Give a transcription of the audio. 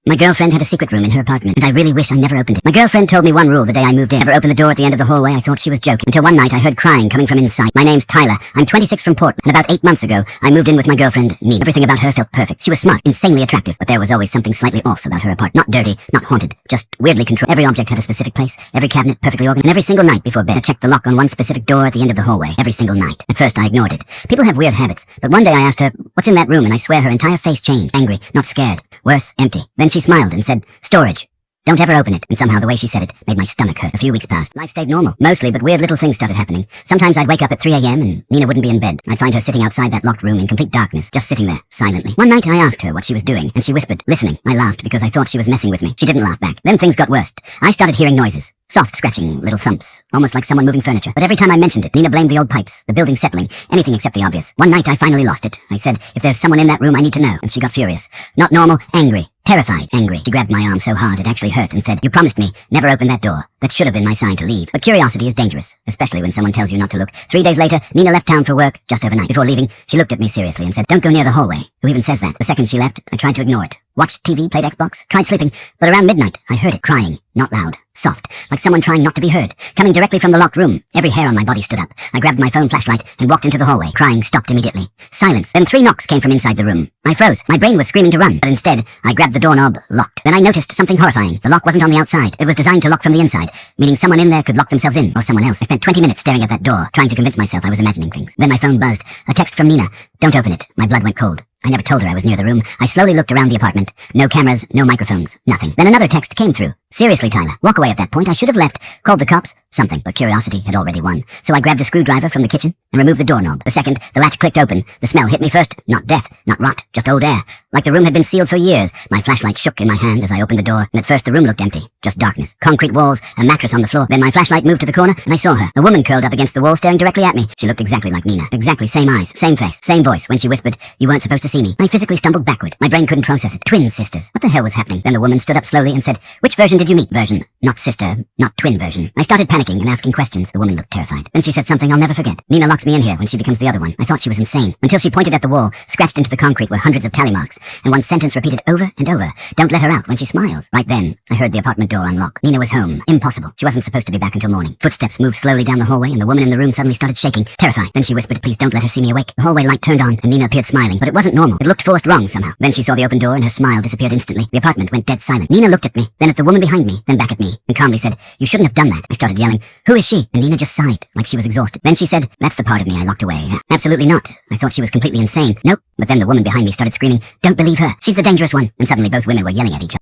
My girlfriend had a secret room in her apartment, and I really wish I never opened it. My girlfriend told me one rule the day I moved in. Never open the door at the end of the hallway. I thought she was joking. Until one night I heard crying coming from inside. My name's Tyler. I'm 26 from Portland, and about 8 months ago, I moved in with my girlfriend, Nina. Everything about her felt perfect. She was smart, insanely attractive, but there was always something slightly off about her apartment. Not dirty, not haunted, just weirdly controlled. Every object had a specific place, every cabinet perfectly organized, and every single night before bed, I checked the lock on one specific door at the end of the hallway. Every single night. At first I ignored it. People have weird habits, but one day I asked her, "What's in that room?" and I swear her entire face changed. Angry, not scared. Worse, empty. Then she smiled and said, "Storage. Don't ever open it." And somehow the way she said it made my stomach hurt. A few weeks passed. Life stayed normal, mostly, but weird little things started happening. Sometimes I'd wake up at 3 a.m. and Nina wouldn't be in bed. I'd find her sitting outside that locked room in complete darkness, just sitting there, silently. One night I asked her what she was doing, and she whispered, "Listening." I laughed because I thought she was messing with me. She didn't laugh back. Then things got worse. I started hearing noises. Soft scratching, little thumps, almost like someone moving furniture. But every time I mentioned it, Nina blamed the old pipes, the building settling, anything except the obvious. One night I finally lost it. I said, "If there's someone in that room, I need to know." And she got furious. Not normal, angry. Terrified, angry. She grabbed my arm so hard it actually hurt and said, "You promised me, never open that door." That should have been my sign to leave. But curiosity is dangerous, especially when someone tells you not to look. 3 days later, Nina left town for work, just overnight. Before leaving, she looked at me seriously and said, "Don't go near the hallway." Who even says that? The second she left, I tried to ignore it. Watched TV, played Xbox, tried sleeping, but around midnight, I heard it crying. Not loud, soft, like someone trying not to be heard, coming directly from the locked room. Every hair on my body stood up. I grabbed my phone flashlight and walked into the hallway. Crying stopped immediately. Silence. Then 3 knocks came from inside the room. I froze. My brain was screaming to run, but instead, I grabbed the doorknob, locked. Then I noticed something horrifying. The lock wasn't on the outside. It was designed to lock from the inside, meaning someone in there could lock themselves in, or someone else. I spent 20 minutes staring at that door, trying to convince myself I was imagining things. Then my phone buzzed. A text from Nina. "Don't open it." My blood went cold. I never told her I was near the room. I slowly looked around the apartment. No cameras, no microphones, nothing. Then another text came through. "Seriously, Tyler, walk away at that point. I should have left, called the cops, something." But curiosity had already won. So I grabbed a screwdriver from the kitchen and removed the doorknob. The second the latch clicked open, the smell hit me first. Not death, not rot, just old air. Like the room had been sealed for years. My flashlight shook in my hand as I opened the door, and at first the room looked empty. Just darkness. Concrete walls, a mattress on the floor. Then my flashlight moved to the corner, and I saw her. A woman curled up against the wall, staring directly at me. She looked exactly like Nina. Exactly same eyes, same face, same voice. When she whispered, "You weren't supposed to see me," I physically stumbled backward. My brain couldn't process it. Twin sisters. What the hell was happening? Then the woman stood up slowly and said, "Which version did you meet?" "Version. Not sister, not twin version." I started panicking and asking questions. The woman looked terrified. Then she said something I'll never forget. "Nina locks me in here when she becomes the other one." I thought she was insane, until she pointed at the wall. Scratched into the concrete were hundreds of tally marks, and one sentence repeated over and over. "Don't let her out when she smiles." Right then, I heard the apartment door unlock. Nina was home. Impossible. She wasn't supposed to be back until morning. Footsteps moved slowly down the hallway, and the woman in the room suddenly started shaking, terrified. Then she whispered, "Please don't let her see me awake." The hallway light turned on, and Nina appeared smiling, but it wasn't normal. It looked forced wrong somehow. Then she saw the open door, and her smile disappeared instantly. The apartment went dead silent. Nina looked at me, then at the woman behind me, then back at me, and calmly said, "You shouldn't have done that." I started yelling, "Who is she?" And Nina just sighed, like she was exhausted. Then she said, "That's the part of me I locked away." "Absolutely not." I thought she was completely insane. "Nope." But then the woman behind me started screaming, "Don't believe her. She's the dangerous one." And suddenly both women were yelling at each other.